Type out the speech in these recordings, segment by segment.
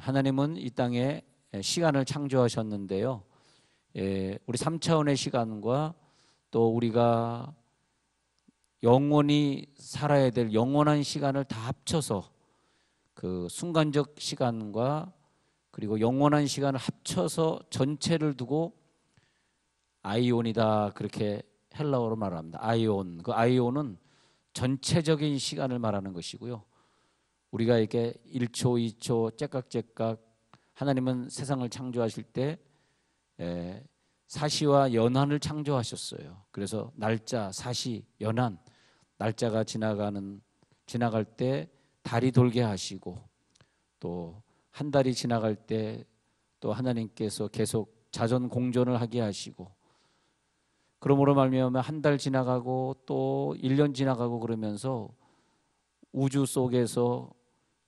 하나님은 이 땅에 시간을 창조하셨는데요. 우리 3차원의 시간과 또 우리가 영원히 살아야 될 영원한 시간을 다 합쳐서 그 순간적 시간과 그리고 영원한 시간을 합쳐서 전체를 두고 아이온이다, 그렇게 헬라어로 말합니다. 아이온. 그 아이온은 전체적인 시간을 말하는 것이고요. 우리가 이렇게 1초, 2초, 째깍째깍 하나님은 세상을 창조하실 때 사시와 연한을 창조하셨어요. 그래서 날짜, 사시, 연한, 날짜가 지나갈 때 달이 돌게 하시고, 또 한 달이 지나갈 때 또 하나님께서 계속 자전 공존을 하게 하시고, 그러므로 말미암아 한 달 지나가고 또 1년 지나가고 그러면서 우주 속에서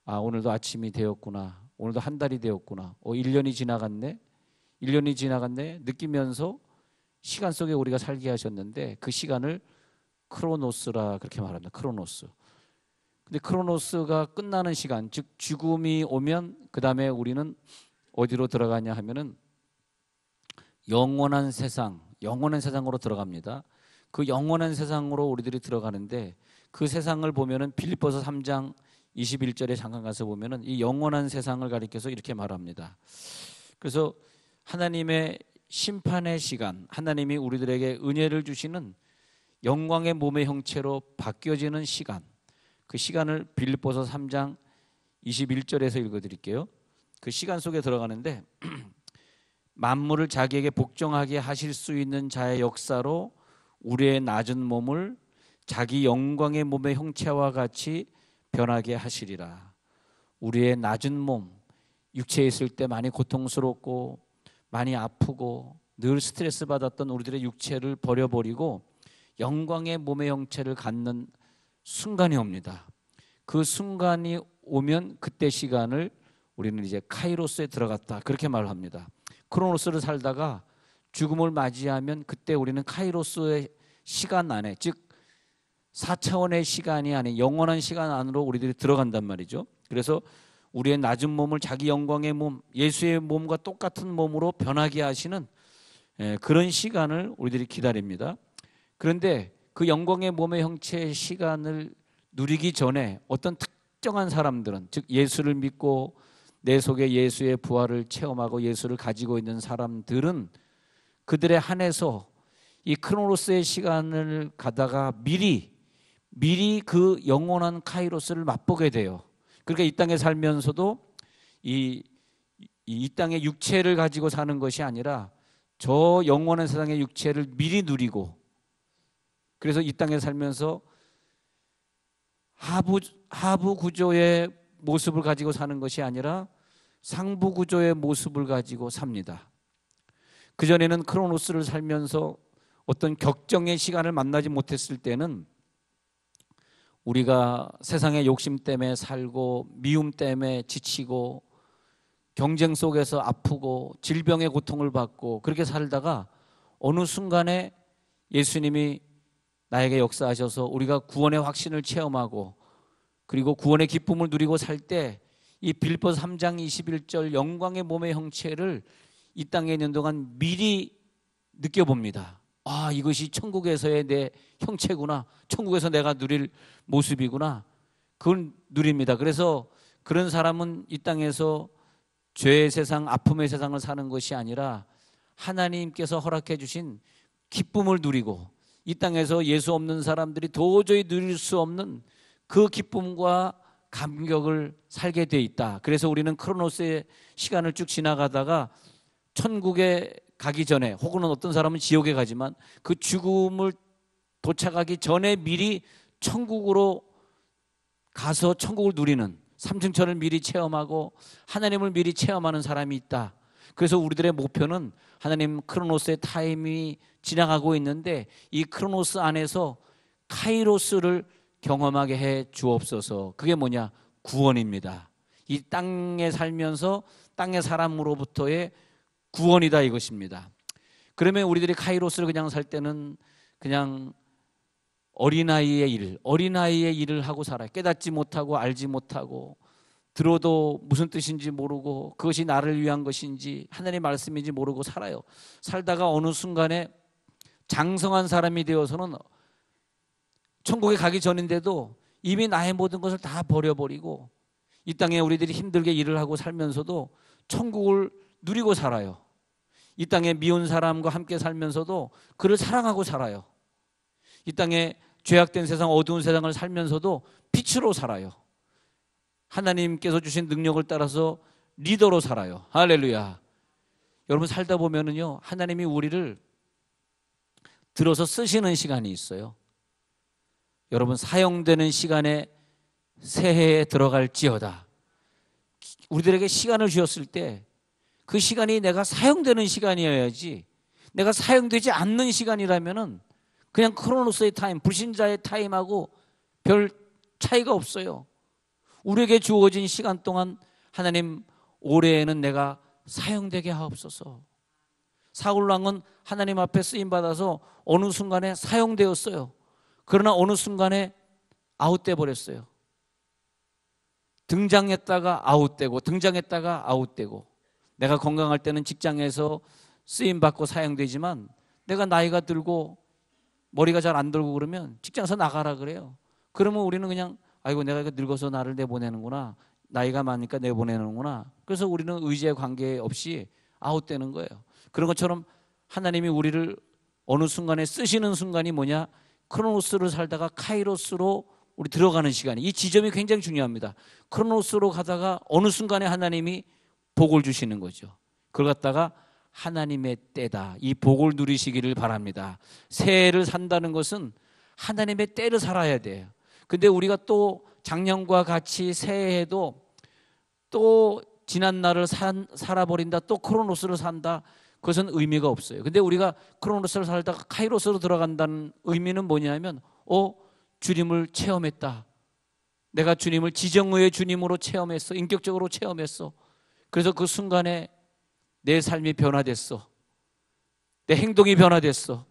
오늘도 아침이 되었구나, 오늘도 한 달이 되었구나, 1년이 지나갔네, 1년이 지나갔네 느끼면서 시간 속에 우리가 살게 하셨는데, 그 시간을 크로노스라 그렇게 말합니다. 크로노스. 근데 크로노스가 끝나는 시간, 즉 죽음이 오면 그 다음에 우리는 어디로 들어가냐 하면은 영원한 세상, 영원한 세상으로 들어갑니다. 그 영원한 세상으로 우리들이 들어가는데, 그 세상을 보면은 빌립보서 3장 21절에 잠깐 가서 보면은 이 영원한 세상을 가리켜서 이렇게 말합니다. 그래서 하나님의 심판의 시간, 하나님이 우리들에게 은혜를 주시는 영광의 몸의 형체로 바뀌어지는 시간, 그 시간을 빌립보서 3장 21절에서 읽어드릴게요. 그 시간 속에 들어가는데 만물을 자기에게 복종하게 하실 수 있는 자의 역사로 우리의 낮은 몸을 자기 영광의 몸의 형체와 같이 변하게 하시리라. 우리의 낮은 몸, 육체에 있을 때 많이 고통스럽고 많이 아프고 늘 스트레스 받았던 우리들의 육체를 버려버리고 영광의 몸의 형체를 갖는 순간이 옵니다. 그 순간이 오면 그때 시간을 우리는 이제 카이로스에 들어갔다, 그렇게 말을 합니다. 크로노스를 살다가 죽음을 맞이하면 그때 우리는 카이로스의 시간 안에, 즉 4차원의 시간이 아닌 영원한 시간 안으로 우리들이 들어간단 말이죠. 그래서 우리의 낮은 몸을 자기 영광의 몸, 예수의 몸과 똑같은 몸으로 변하게 하시는 그런 시간을 우리들이 기다립니다. 그런데 그 영광의 몸의 형체의 시간을 누리기 전에 어떤 특정한 사람들은, 즉 예수를 믿고 내 속에 예수의 부활을 체험하고 예수를 가지고 있는 사람들은 그들에 한해서 이 크로노스의 시간을 가다가 미리 그 영원한 카이로스를 맛보게 돼요. 그러니까 이 땅에 살면서도 이 땅의 육체를 가지고 사는 것이 아니라 저 영원한 세상의 육체를 미리 누리고, 그래서 이 땅에 살면서 하부 구조의 모습을 가지고 사는 것이 아니라 상부 구조의 모습을 가지고 삽니다. 그전에는 크로노스를 살면서 어떤 격정의 시간을 만나지 못했을 때는 우리가 세상의 욕심 때문에 살고 미움 때문에 지치고 경쟁 속에서 아프고 질병의 고통을 받고 그렇게 살다가 어느 순간에 예수님이 나에게 역사하셔서 우리가 구원의 확신을 체험하고 그리고 구원의 기쁨을 누리고 살 때 이 빌립보서 3장 21절 영광의 몸의 형체를 이 땅에 있는 동안 미리 느껴봅니다. 이것이 천국에서의 내 형체구나, 천국에서 내가 누릴 모습이구나, 그걸 누립니다. 그래서 그런 사람은 이 땅에서 죄의 세상, 아픔의 세상을 사는 것이 아니라 하나님께서 허락해 주신 기쁨을 누리고, 이 땅에서 예수 없는 사람들이 도저히 누릴 수 없는 그 기쁨과 감격을 살게 돼 있다. 그래서 우리는 크로노스의 시간을 쭉 지나가다가 천국에 가기 전에, 혹은 어떤 사람은 지옥에 가지만 그 죽음을 도착하기 전에 미리 천국으로 가서 천국을 누리는, 삼층천을 미리 체험하고 하나님을 미리 체험하는 사람이 있다. 그래서 우리들의 목표는 하나님 크로노스의 타임이 지나가고 있는데 이 크로노스 안에서 카이로스를 경험하게 해 주옵소서. 그게 뭐냐? 구원입니다. 이 땅에 살면서 땅의 사람으로부터의 구원이다 이것입니다. 그러면 우리들이 카이로스를 그냥 살 때는 그냥 어린아이의 일을 하고 살아요. 깨닫지 못하고 알지 못하고 들어도 무슨 뜻인지 모르고 그것이 나를 위한 것인지 하나님의 말씀인지 모르고 살아요. 살다가 어느 순간에 장성한 사람이 되어서는 천국에 가기 전인데도 이미 나의 모든 것을 다 버려버리고 이 땅에 우리들이 힘들게 일을 하고 살면서도 천국을 누리고 살아요. 이 땅에 미운 사람과 함께 살면서도 그를 사랑하고 살아요. 이 땅에 죄악된 세상, 어두운 세상을 살면서도 빛으로 살아요. 하나님께서 주신 능력을 따라서 리더로 살아요. 할렐루야. 여러분 살다 보면은요, 하나님이 우리를 들어서 쓰시는 시간이 있어요. 여러분 사용되는 시간에 새해에 들어갈지어다. 우리들에게 시간을 주었을 때 그 시간이 내가 사용되는 시간이어야지, 내가 사용되지 않는 시간이라면은 그냥 크로노스의 타임, 불신자의 타임하고 별 차이가 없어요. 우리에게 주어진 시간 동안 하나님 올해에는 내가 사용되게 하옵소서. 사울 왕은 하나님 앞에 쓰임받아서 어느 순간에 사용되었어요. 그러나 어느 순간에 아웃돼 버렸어요. 등장했다가 아웃되고 등장했다가 아웃되고. 내가 건강할 때는 직장에서 쓰임받고 사용되지만 내가 나이가 들고 머리가 잘 안 들고 그러면 직장에서 나가라 그래요. 그러면 우리는 그냥 아이고 내가 늙어서 나를 내보내는구나, 나이가 많으니까 내보내는구나. 그래서 우리는 의지에 관계없이 아웃되는 거예요. 그런 것처럼 하나님이 우리를 어느 순간에 쓰시는 순간이 뭐냐, 크로노스를 살다가 카이로스로 우리 들어가는 시간이, 이 지점이 굉장히 중요합니다. 크로노스로 가다가 어느 순간에 하나님이 복을 주시는 거죠. 그걸 갖다가 하나님의 때다, 이 복을 누리시기를 바랍니다. 새해를 산다는 것은 하나님의 때를 살아야 돼요. 근데 우리가 또 작년과 같이 새해에도 또 지난 날을 살아버린다, 또 크로노스를 산다, 그것은 의미가 없어요. 근데 우리가 크로노스를 살다가 카이로스로 들어간다는 의미는 뭐냐면 주님을 체험했다. 내가 주님을 지정의의 주님으로 체험했어. 인격적으로 체험했어. 그래서 그 순간에 내 삶이 변화됐어. 내 행동이 변화됐어.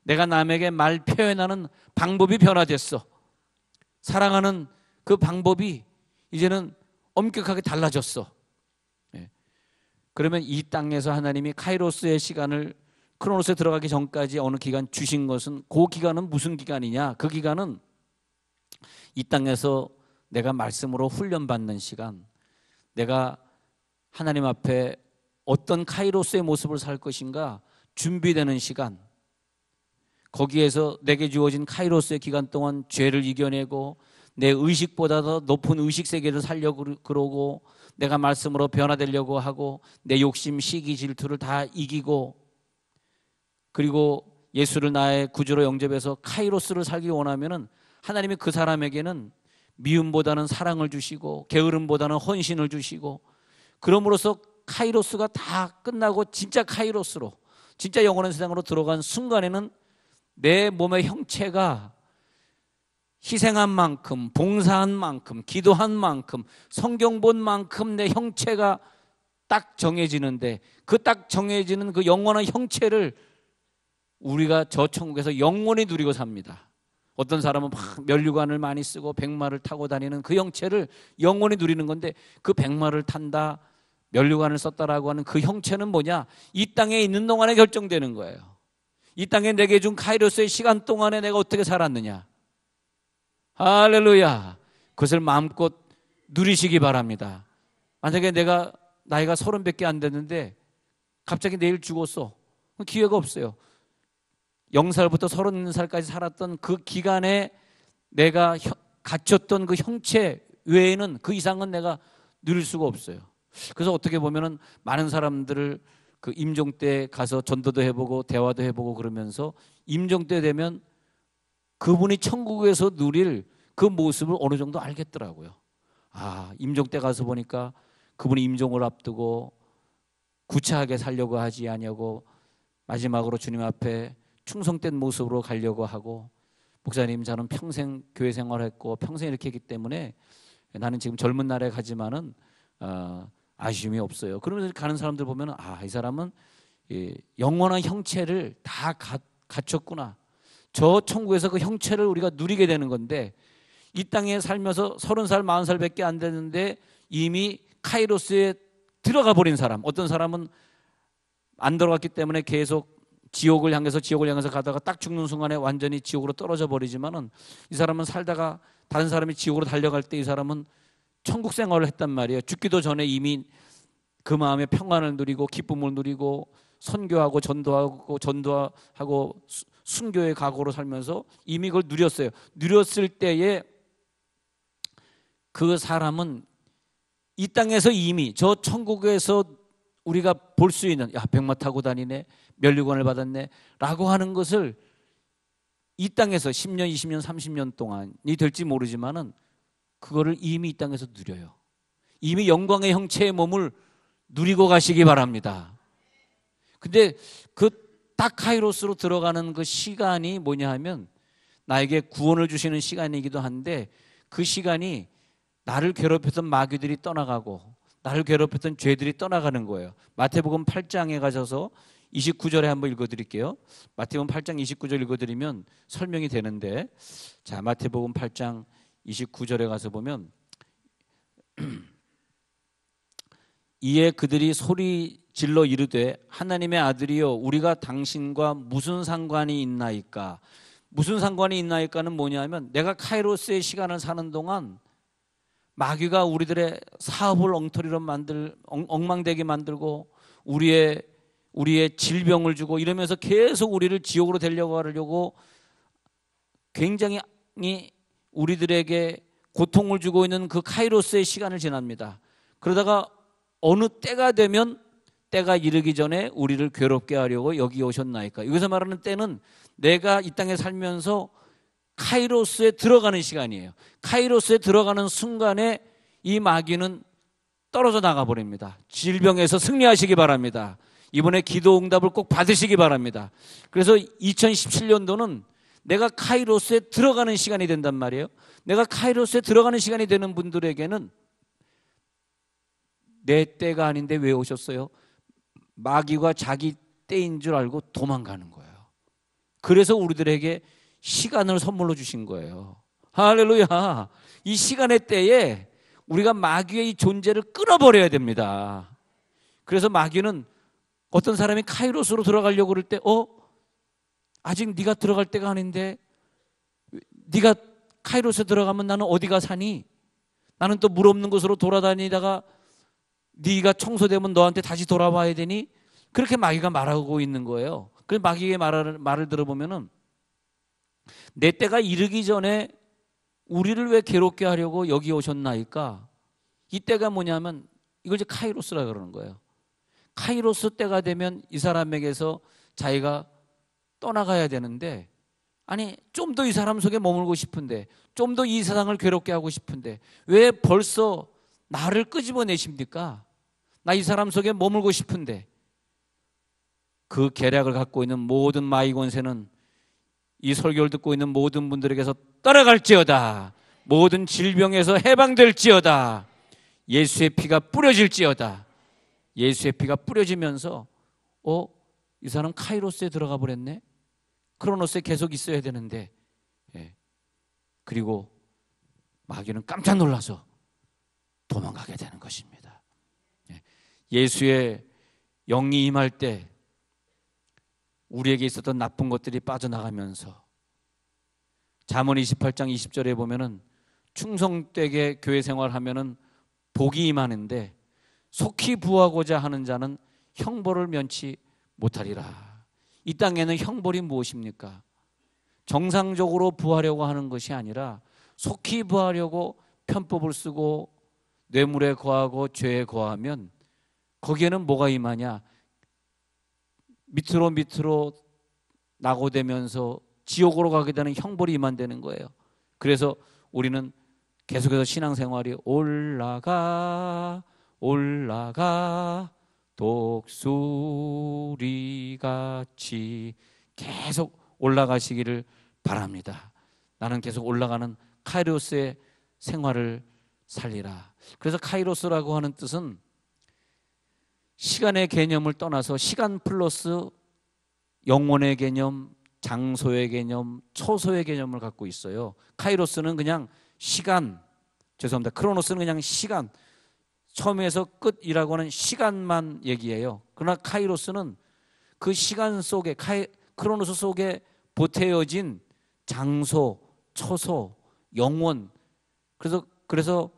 내가 남에게 말 표현하는 방법이 변화됐어. 사랑하는 그 방법이 이제는 엄격하게 달라졌어. 그러면 이 땅에서 하나님이 카이로스의 시간을 크로노스에 들어가기 전까지 어느 기간 주신 것은, 그 기간은 무슨 기간이냐? 그 기간은 이 땅에서 내가 말씀으로 훈련받는 시간, 내가 하나님 앞에 어떤 카이로스의 모습을 살 것인가 준비되는 시간, 거기에서 내게 주어진 카이로스의 기간 동안 죄를 이겨내고 내 의식보다 더 높은 의식 세계를 살려고 그러고 내가 말씀으로 변화되려고 하고 내 욕심, 시기, 질투를 다 이기고, 그리고 예수를 나의 구주로 영접해서 카이로스를 살기 원하면은 하나님이 그 사람에게는 미움보다는 사랑을 주시고 게으름보다는 헌신을 주시고, 그럼으로써 카이로스가 다 끝나고 진짜 카이로스로, 진짜 영원한 세상으로 들어간 순간에는 내 몸의 형체가 희생한 만큼, 봉사한 만큼, 기도한 만큼, 성경 본 만큼 내 형체가 딱 정해지는데, 그 딱 정해지는 그 영원한 형체를 우리가 저 천국에서 영원히 누리고 삽니다. 어떤 사람은 막 면류관을 많이 쓰고 백마를 타고 다니는 그 형체를 영원히 누리는 건데, 그 백마를 탄다, 면류관을 썼다라고 하는 그 형체는 뭐냐? 이 땅에 있는 동안에 결정되는 거예요. 이 땅에 내게 준 카이로스의 시간 동안에 내가 어떻게 살았느냐? 할렐루야. 그것을 마음껏 누리시기 바랍니다. 만약에 내가 나이가 30밖에 안 됐는데 갑자기 내일 죽었어, 기회가 없어요. 0살부터 30살까지 살았던 그 기간에 내가 갖췄던 그 형체 외에는 그 이상은 내가 누릴 수가 없어요. 그래서 어떻게 보면은 많은 사람들을 그 임종 때 가서 전도도 해보고 대화도 해보고 그러면서 임종 때 되면 그분이 천국에서 누릴 그 모습을 어느 정도 알겠더라고요. 임종 때 가서 보니까 그분이 임종을 앞두고 구차하게 살려고 하지 아니하고 마지막으로 주님 앞에 충성된 모습으로 가려고 하고, 목사님 저는 평생 교회 생활했고 평생 이렇게 했기 때문에 나는 지금 젊은 날에 가지만은 아쉬움이 없어요. 그러면서 가는 사람들 보면 이 사람은 영원한 형체를 다 갖췄구나. 저 천국에서 그 형체를 우리가 누리게 되는 건데, 이 땅에 살면서 30살, 40살밖에 안 되는데 이미 카이로스에 들어가 버린 사람, 어떤 사람은 안 들어갔기 때문에 계속 지옥을 향해서 가다가 딱 죽는 순간에 완전히 지옥으로 떨어져 버리지만은, 이 사람은 살다가 다른 사람이 지옥으로 달려갈 때 이 사람은 천국 생활을 했단 말이에요. 죽기도 전에 이미 그 마음에 평안을 누리고 기쁨을 누리고 선교하고 전도하고 순교의 각오로 살면서 이미 그걸 누렸어요. 누렸을 때에 그 사람은 이 땅에서 이미 저 천국에서 우리가 볼 수 있는, 백마 타고 다니네, 면류관을 받았네 라고 하는 것을 이 땅에서 10년, 20년, 30년 동안이 될지 모르지만은 그거를 이미 이 땅에서 누려요. 이미 영광의 형체의 몸을 누리고 가시기 바랍니다. 근데 그 딱 카이로스로 들어가는 그 시간이 뭐냐 하면 나에게 구원을 주시는 시간이기도 한데, 그 시간이 나를 괴롭혔던 마귀들이 떠나가고 나를 괴롭혔던 죄들이 떠나가는 거예요. 마태복음 8장에 가셔서 29절에 한번 읽어드릴게요. 마태복음 8장 29절 읽어드리면 설명이 되는데, 자, 마태복음 8장 29절에 가서 보면 이에 그들이 소리 질러 이르되 하나님의 아들이여 우리가 당신과 무슨 상관이 있나이까. 무슨 상관이 있나이까는 뭐냐면, 내가 카이로스의 시간을 사는 동안 마귀가 우리들의 사업을 엉망되게 만들고 우리의 질병을 주고 이러면서 계속 우리를 지옥으로 데려가려고 굉장히 우리들에게 고통을 주고 있는 그 카이로스의 시간을 지납니다. 그러다가 어느 때가 되면 때가 이르기 전에 우리를 괴롭게 하려고 여기 오셨나이까. 여기서 말하는 때는 내가 이 땅에 살면서 카이로스에 들어가는 시간이에요. 카이로스에 들어가는 순간에 이 마귀는 떨어져 나가버립니다. 질병에서 승리하시기 바랍니다. 이번에 기도 응답을 꼭 받으시기 바랍니다. 그래서 2017년도는 내가 카이로스에 들어가는 시간이 된단 말이에요. 내가 카이로스에 들어가는 시간이 되는 분들에게는 내 때가 아닌데 왜 오셨어요? 마귀가 자기 때인 줄 알고 도망가는 거예요. 그래서 우리들에게 시간을 선물로 주신 거예요. 할렐루야. 이 시간의 때에 우리가 마귀의 이 존재를 끊어버려야 됩니다. 그래서 마귀는 어떤 사람이 카이로스로 들어가려고 그럴 때 아직 네가 들어갈 때가 아닌데, 네가 카이로스에 들어가면 나는 어디가 사니? 나는 또 물 없는 곳으로 돌아다니다가 네가 청소되면 너한테 다시 돌아와야 되니? 그렇게 마귀가 말하고 있는 거예요. 그래서 마귀의 말을 들어보면은 내 때가 이르기 전에 우리를 왜 괴롭게 하려고 여기 오셨나이까? 이 때가 뭐냐면 이걸 이제 카이로스라 그러는 거예요. 카이로스 때가 되면 이 사람에게서 자기가 떠나가야 되는데, 아니 좀 더 이 사람 속에 머물고 싶은데, 좀 더 이 세상을 괴롭게 하고 싶은데 왜 벌써 나를 끄집어내십니까? 나 이 사람 속에 머물고 싶은데. 그 계략을 갖고 있는 모든 마귀 권세는 이 설교를 듣고 있는 모든 분들에게서 떠나갈지어다. 모든 질병에서 해방될지어다. 예수의 피가 뿌려질지어다. 예수의 피가 뿌려지면서 이 사람 카이로스에 들어가 버렸네. 크로노스에 계속 있어야 되는데. 그리고 마귀는 깜짝 놀라서 도망가게 되는 것입니다. 예수의 영이 임할 때 우리에게 있었던 나쁜 것들이 빠져나가면서, 잠언 28장 20절에 보면은 충성되게 교회 생활하면은 복이 임하는데 속히 부하고자 하는 자는 형벌을 면치 못하리라. 이 땅에는 형벌이 무엇입니까? 정상적으로 부하려고 하는 것이 아니라 속히 부하려고 편법을 쓰고 뇌물에 거하고 죄에 거하면 거기에는 뭐가 임하냐? 밑으로 낙오되면서 지옥으로 가게 되는 형벌이 임한다는 거예요. 그래서 우리는 계속해서 신앙생활이 올라가 독수리같이 계속 올라가시기를 바랍니다. 나는 계속 올라가는 카이로스의 생활을 살리라. 그래서 카이로스라고 하는 뜻은 시간의 개념을 떠나서 시간 플러스 영혼의 개념, 장소의 개념, 초소의 개념을 갖고 있어요. 카이로스는 그냥 시간, 죄송합니다. 크로노스는 그냥 시간, 처음에서 끝이라고 하는 시간만 얘기해요. 그러나 카이로스는 그 시간 속에, 크로노스 속에 보태어진 장소, 초소, 영혼. 그래서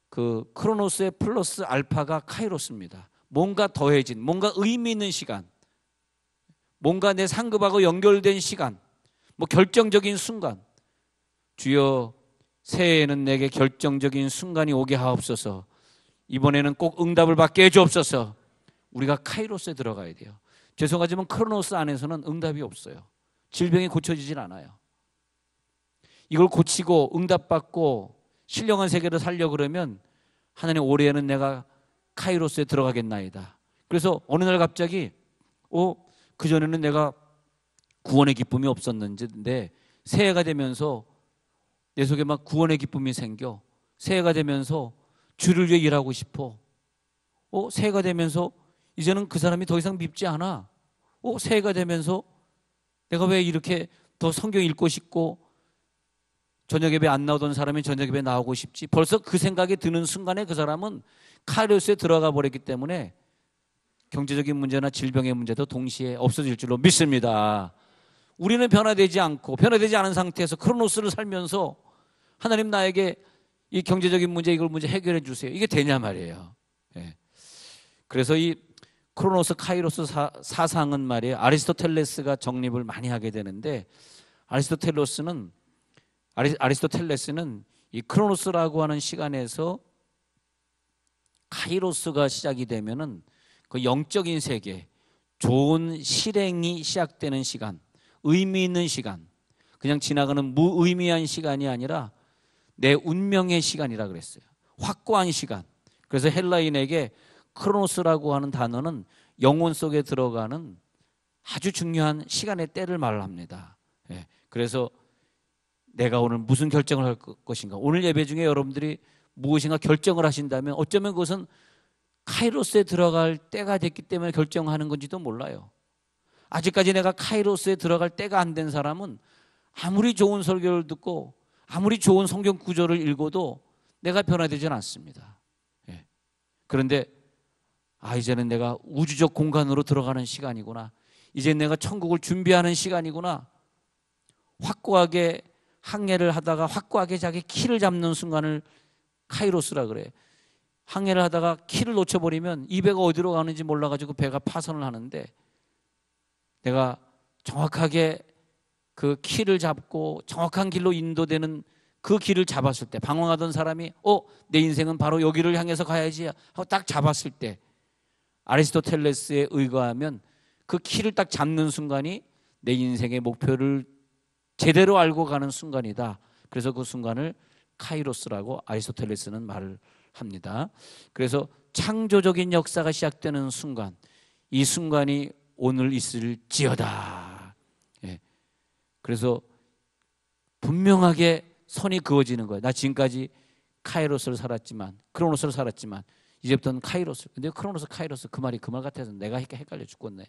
그 크로노스의 플러스 알파가 카이로스입니다. 뭔가 더해진, 뭔가 의미 있는 시간, 뭔가 내 상급하고 연결된 시간, 뭐 결정적인 순간. 주여, 새해에는 내게 결정적인 순간이 오게 하옵소서. 이번에는 꼭 응답을 받게 해주옵소서. 우리가 카이로스에 들어가야 돼요. 죄송하지만 크로노스 안에서는 응답이 없어요. 질병이 고쳐지질 않아요. 이걸 고치고 응답받고 신령한 세계를 살려 그러면 하나님, 올해에는 내가 카이로스에 들어가겠나이다. 그래서 어느 날 갑자기 그전에는 내가 구원의 기쁨이 없었는데 새해가 되면서 내 속에 막 구원의 기쁨이 생겨. 새해가 되면서 주를 위해 일하고 싶어. 새해가 되면서 이제는 그 사람이 더 이상 밉지 않아. 새해가 되면서 내가 왜 이렇게 더 성경 읽고 싶고 저녁 예배 안 나오던 사람이 저녁 예배 나오고 싶지. 벌써 그 생각이 드는 순간에 그 사람은 카이로스에 들어가 버렸기 때문에 경제적인 문제나 질병의 문제도 동시에 없어질 줄로 믿습니다. 우리는 변화되지 않고 변화되지 않은 상태에서 크로노스를 살면서 하나님, 나에게 이 경제적인 문제, 이걸 문제 해결해 주세요. 이게 되냐 말이에요. 예. 그래서 이 크로노스 카이로스 사상은 말이에요, 아리스토텔레스가 정립을 많이 하게 되는데, 아리스토텔레스는 이 크로노스라고 하는 시간에서 카이로스가 시작이 되면은 그 영적인 세계, 좋은 실행이 시작되는 시간, 의미 있는 시간, 그냥 지나가는 무의미한 시간이 아니라 내 운명의 시간이라 그랬어요. 확고한 시간. 그래서 헬라인에게 크로노스라고 하는 단어는 영혼 속에 들어가는 아주 중요한 시간의 때를 말합니다. 예. 그래서 내가 오늘 무슨 결정을 할 것인가, 오늘 예배 중에 여러분들이 무엇인가 결정을 하신다면 어쩌면 그것은 카이로스에 들어갈 때가 됐기 때문에 결정하는 건지도 몰라요. 아직까지 내가 카이로스에 들어갈 때가 안 된 사람은 아무리 좋은 설교를 듣고 아무리 좋은 성경 구절을 읽어도 내가 변화되지는 않습니다. 예. 그런데 이제는 내가 우주적 공간으로 들어가는 시간이구나, 이제 내가 천국을 준비하는 시간이구나, 확고하게 항해를 하다가 확고하게 자기 키를 잡는 순간을 카이로스라 그래. 항해를 하다가 키를 놓쳐버리면 이 배가 어디로 가는지 몰라가지고 배가 파선을 하는데, 내가 정확하게 그 키를 잡고 정확한 길로 인도되는 그 길을 잡았을 때, 방황하던 사람이 내 인생은 바로 여기를 향해서 가야지 하고 딱 잡았을 때, 아리스토텔레스에 의거하면 그 키를 딱 잡는 순간이 내 인생의 목표를 제대로 알고 가는 순간이다. 그래서 그 순간을 카이로스라고 아리스토텔레스는 말을 합니다. 그래서 창조적인 역사가 시작되는 순간, 이 순간이 오늘 있을지어다. 예. 그래서 분명하게 선이 그어지는 거예요. 나 지금까지 카이로스를 살았지만, 크로노스를 살았지만 이제부터는 카이로스. 근데 크로노스, 카이로스 그 말이 그 말 같아서 내가 헷갈려 죽겠네.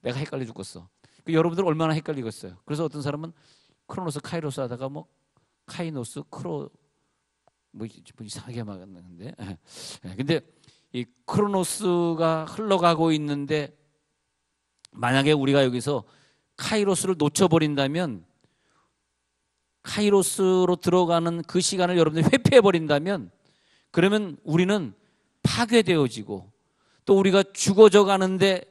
내가 헷갈려 죽겠어. 여러분들 얼마나 헷갈리겠어요. 그래서 어떤 사람은 크로노스, 카이로스 하다가 뭐 카이노스, 뭐 이상하게 말하는데. 근데 이 크로노스가 흘러가고 있는데, 만약에 우리가 여기서 카이로스를 놓쳐버린다면, 카이로스로 들어가는 그 시간을 여러분들이 회피해버린다면, 그러면 우리는 파괴되어지고 또 우리가 죽어져 가는데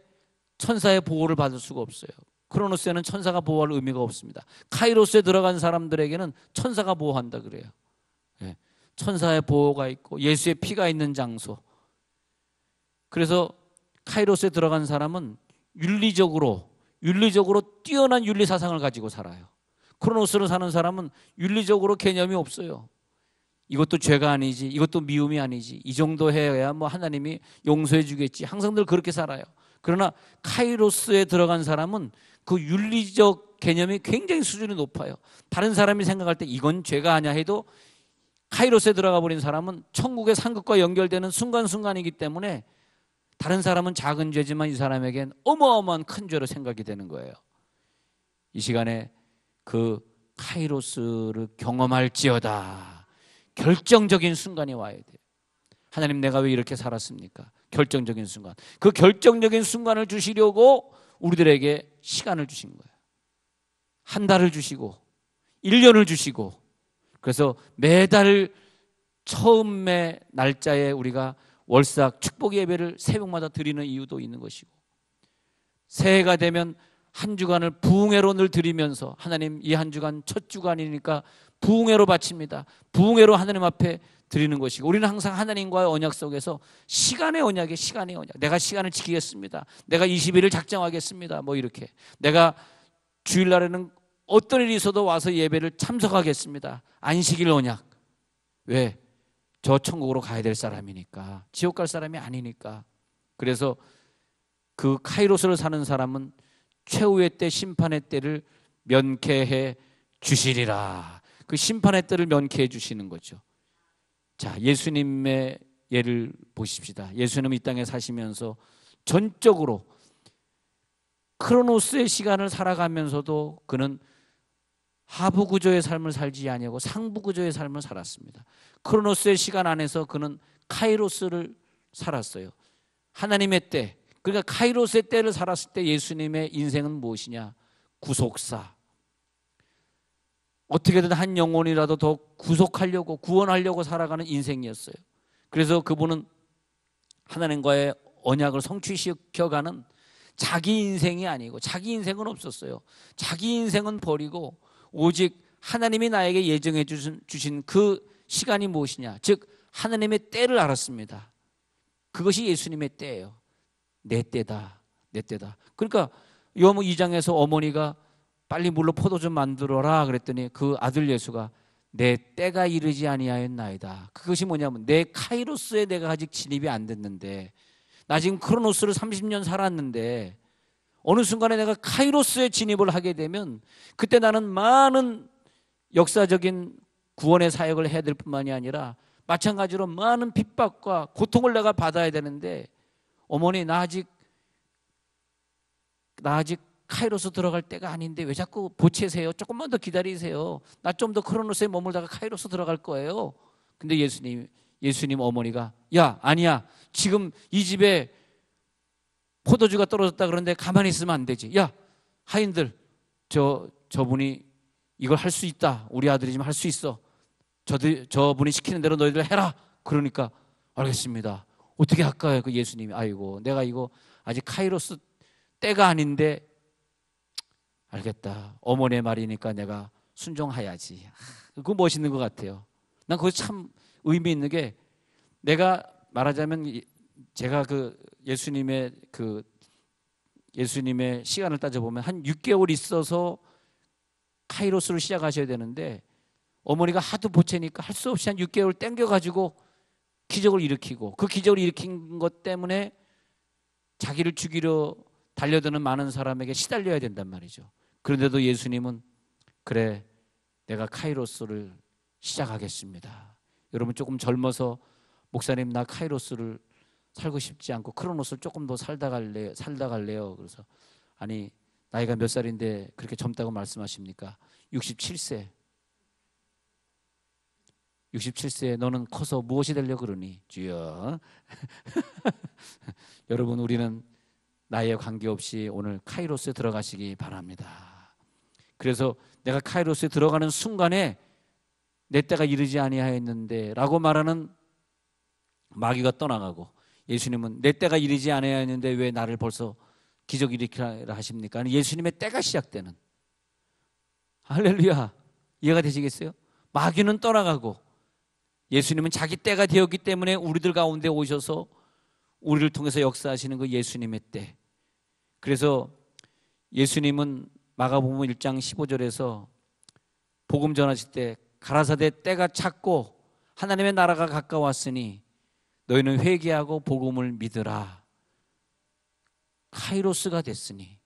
천사의 보호를 받을 수가 없어요. 크로노스에는 천사가 보호할 의미가 없습니다. 카이로스에 들어간 사람들에게는 천사가 보호한다 그래요. 예. 천사의 보호가 있고 예수의 피가 있는 장소. 그래서 카이로스에 들어간 사람은 윤리적으로 뛰어난 윤리 사상을 가지고 살아요. 크로노스로 사는 사람은 윤리적으로 개념이 없어요. 이것도 죄가 아니지, 이것도 미움이 아니지, 이 정도 해야 뭐 하나님이 용서해 주겠지, 항상 늘 그렇게 살아요. 그러나 카이로스에 들어간 사람은 그 윤리적 개념이 굉장히 수준이 높아요. 다른 사람이 생각할 때 이건 죄가 아니야 해도 카이로스에 들어가 버린 사람은 천국의 상급과 연결되는 순간순간이기 때문에 다른 사람은 작은 죄지만 이 사람에겐 어마어마한 큰 죄로 생각이 되는 거예요. 이 시간에 그 카이로스를 경험할지어다. 결정적인 순간이 와야 돼요. 하나님, 내가 왜 이렇게 살았습니까? 결정적인 순간. 그 결정적인 순간을 주시려고 우리들에게 시간을 주신 거예요. 한 달을 주시고 1년을 주시고, 그래서 매달 처음의 날짜에 우리가 월삭 축복 예배를 새벽마다 드리는 이유도 있는 것이고, 새해가 되면 한 주간을 부흥회로 늘 드리면서 하나님, 이 한 주간 첫 주간이니까 부흥회로 바칩니다. 부흥회로 하나님 앞에 드리는 것이고, 우리는 항상 하나님과의 언약 속에서 시간의 언약에 시간의 언약. 내가 시간을 지키겠습니다. 내가 20일을 작정하겠습니다. 뭐 이렇게. 내가 주일날에는 어떤 일이 있어도 와서 예배를 참석하겠습니다. 안식일 언약. 왜? 저 천국으로 가야 될 사람이니까. 지옥 갈 사람이 아니니까. 그래서 그 카이로스를 사는 사람은 최후의 때, 심판의 때를 면케해 주시리라. 그 심판의 때를 면케해 주시는 거죠. 자, 예수님의 예를 보십시다. 예수님은 이 땅에 사시면서 전적으로 크로노스의 시간을 살아가면서도 그는 하부 구조의 삶을 살지 아니하고 상부 구조의 삶을 살았습니다. 크로노스의 시간 안에서 그는 카이로스를 살았어요. 하나님의 때, 그러니까 카이로스의 때를 살았을 때 예수님의 인생은 무엇이냐? 구속사. 어떻게든 한 영혼이라도 더 구속하려고, 구원하려고 살아가는 인생이었어요. 그래서 그분은 하나님과의 언약을 성취시켜가는 자기 인생이 아니고, 자기 인생은 없었어요. 자기 인생은 버리고 오직 하나님이 나에게 예정해 주신 그 시간이 무엇이냐, 즉 하나님의 때를 알았습니다. 그것이 예수님의 때예요. 내 때다, 내 때다. 그러니까 요한복음 2장에서 어머니가 빨리 물로 포도 좀 만들어라 그랬더니 그 아들 예수가 내 때가 이르지 아니하였나이다. 그것이 뭐냐면 내 카이로스에 내가 아직 진입이 안 됐는데, 나 지금 크로노스를 30년 살았는데 어느 순간에 내가 카이로스에 진입을 하게 되면 그때 나는 많은 역사적인 구원의 사역을 해야 될 뿐만이 아니라 마찬가지로 많은 핍박과 고통을 내가 받아야 되는데, 어머니 나 아직 카이로스 들어갈 때가 아닌데 왜 자꾸 보채세요? 조금만 더 기다리세요. 나 좀 더 크로노스에 머물다가 카이로스 들어갈 거예요. 근데 예수님 어머니가 야, 아니야. 지금 이 집에 포도주가 떨어졌다 그러는데 가만히 있으면 안 되지. 야, 하인들, 저분이 이걸 할 수 있다. 우리 아들이지만 할 수 있어. 저분이 시키는 대로 너희들 해라. 그러니까 알겠습니다. 어떻게 할까요? 그 예수님이 아이고, 내가 이거 아직 카이로스 때가 아닌데, 알겠다. 어머니의 말이니까 내가 순종해야지. 그거 멋있는 것 같아요. 난 그거 참 의미 있는 게, 내가 말하자면 제가 예수님의 시간을 따져보면 한 6개월 있어서 카이로스를 시작하셔야 되는데, 어머니가 하도 보채니까 할 수 없이 한 6개월 땡겨가지고 기적을 일으키고, 그 기적을 일으킨 것 때문에 자기를 죽이려 달려드는 많은 사람에게 시달려야 된단 말이죠. 그런데도 예수님은 그래, 내가 카이로스를 시작하겠습니다. 여러분 조금 젊어서 목사님 나 카이로스를 살고 싶지 않고 크로노스를 조금 더 살다 갈래요. 그래서 아니, 나이가 몇 살인데 그렇게 젊다고 말씀하십니까? 67세. 67세에 너는 커서 무엇이 되려고 그러니? 주여. 여러분, 우리는 나이에 관계없이 오늘 카이로스에 들어가시기 바랍니다. 그래서 내가 카이로스에 들어가는 순간에 내 때가 이르지 아니하였는데 라고 말하는 마귀가 떠나가고, 예수님은 내 때가 이르지 아니하였는데 왜 나를 벌써 기적 일으키라 하십니까? 예수님의 때가 시작되는, 할렐루야, 이해가 되시겠어요? 마귀는 떠나가고 예수님은 자기 때가 되었기 때문에 우리들 가운데 오셔서 우리를 통해서 역사하시는 그 예수님의 때. 그래서 예수님은 마가복음 1장 15절에서 복음 전하실 때 가라사대 때가 찼고 하나님의 나라가 가까웠으니 너희는 회개하고 복음을 믿으라. 카이로스가 됐으니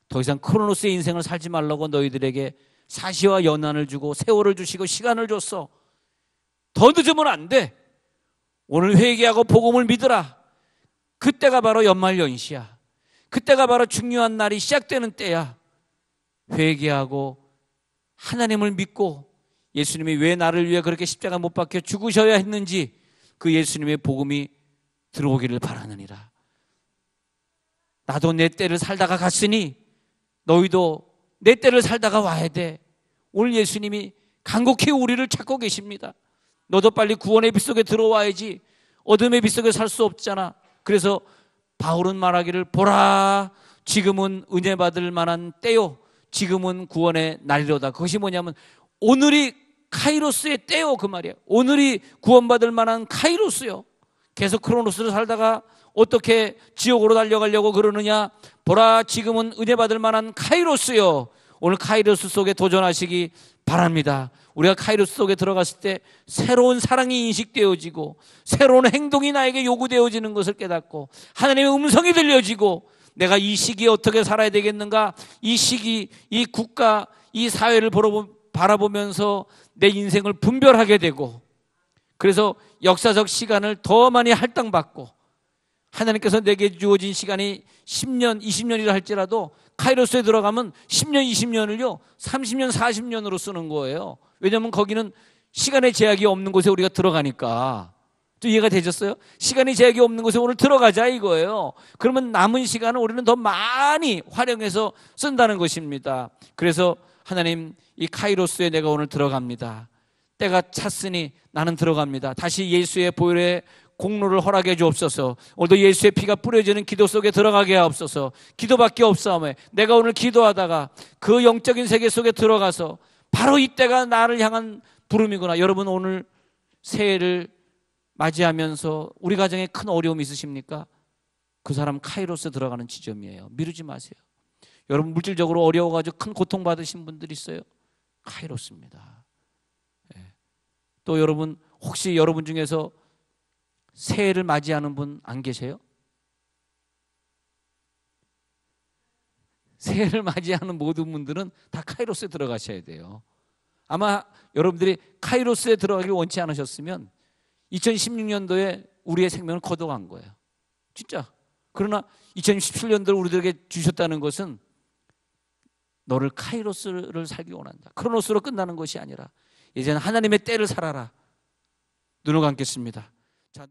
더 이상 크로노스의 인생을 살지 말라고 너희들에게 사시와 연한을 주고 세월을 주시고 시간을 줬어. 더 늦으면 안 돼. 오늘 회개하고 복음을 믿으라. 그때가 바로 연말연시야. 그때가 바로 중요한 날이 시작되는 때야. 회개하고 하나님을 믿고 예수님이 왜 나를 위해 그렇게 십자가 못 박혀 죽으셔야 했는지 그 예수님의 복음이 들어오기를 바라느니라. 나도 내 때를 살다가 갔으니 너희도 내 때를 살다가 와야 돼. 오늘 예수님이 간곡히 우리를 찾고 계십니다. 너도 빨리 구원의 빛 속에 들어와야지. 어둠의 빛 속에 살 수 없잖아. 그래서 바울은 말하기를 보라 지금은 은혜 받을 만한 때요 지금은 구원의 날이로다. 그것이 뭐냐면 오늘이 카이로스의 때요 그 말이야. 오늘이 구원받을 만한 카이로스요. 계속 크로노스를 살다가 어떻게 지옥으로 달려가려고 그러느냐. 보라 지금은 은혜 받을 만한 카이로스요. 오늘 카이로스 속에 도전하시기 바랍니다. 우리가 카이로스 속에 들어갔을 때 새로운 사랑이 인식되어지고 새로운 행동이 나에게 요구되어지는 것을 깨닫고 하나님의 음성이 들려지고 내가 이 시기에 어떻게 살아야 되겠는가. 이 시기, 이 국가, 이 사회를 바라보면서 내 인생을 분별하게 되고 그래서 역사적 시간을 더 많이 할당받고 하나님께서 내게 주어진 시간이 10년, 20년이라 할지라도 카이로스에 들어가면 10년, 20년을요 30년, 40년으로 쓰는 거예요. 왜냐하면 거기는 시간의 제약이 없는 곳에 우리가 들어가니까. 또 이해가 되셨어요? 시간의 제약이 없는 곳에 오늘 들어가자 이거예요. 그러면 남은 시간을 우리는 더 많이 활용해서 쓴다는 것입니다. 그래서 하나님 이 카이로스에 내가 오늘 들어갑니다. 때가 찼으니 나는 들어갑니다. 다시 예수의 보혈의 공로를 허락해 주옵소서. 오늘도 예수의 피가 뿌려지는 기도 속에 들어가게 하옵소서. 기도밖에 없사오매 내가 오늘 기도하다가 그 영적인 세계 속에 들어가서 바로 이때가 나를 향한 부름이구나. 여러분 오늘 새해를 맞이하면서 우리 가정에 큰 어려움이 있으십니까? 그 사람 카이로스 들어가는 지점이에요. 미루지 마세요. 여러분 물질적으로 어려워가지고 큰 고통받으신 분들 있어요. 카이로스입니다. 또 여러분 혹시 여러분 중에서 새해를 맞이하는 분 안 계세요? 새해를 맞이하는 모든 분들은 다 카이로스에 들어가셔야 돼요. 아마 여러분들이 카이로스에 들어가길 원치 않으셨으면 2016년도에 우리의 생명을 거둬간 거예요. 진짜. 그러나 2017년도를 우리들에게 주셨다는 것은 너를 카이로스를 살기 원한다. 크로노스로 끝나는 것이 아니라 이제는 하나님의 때를 살아라. 눈을 감겠습니다. 자.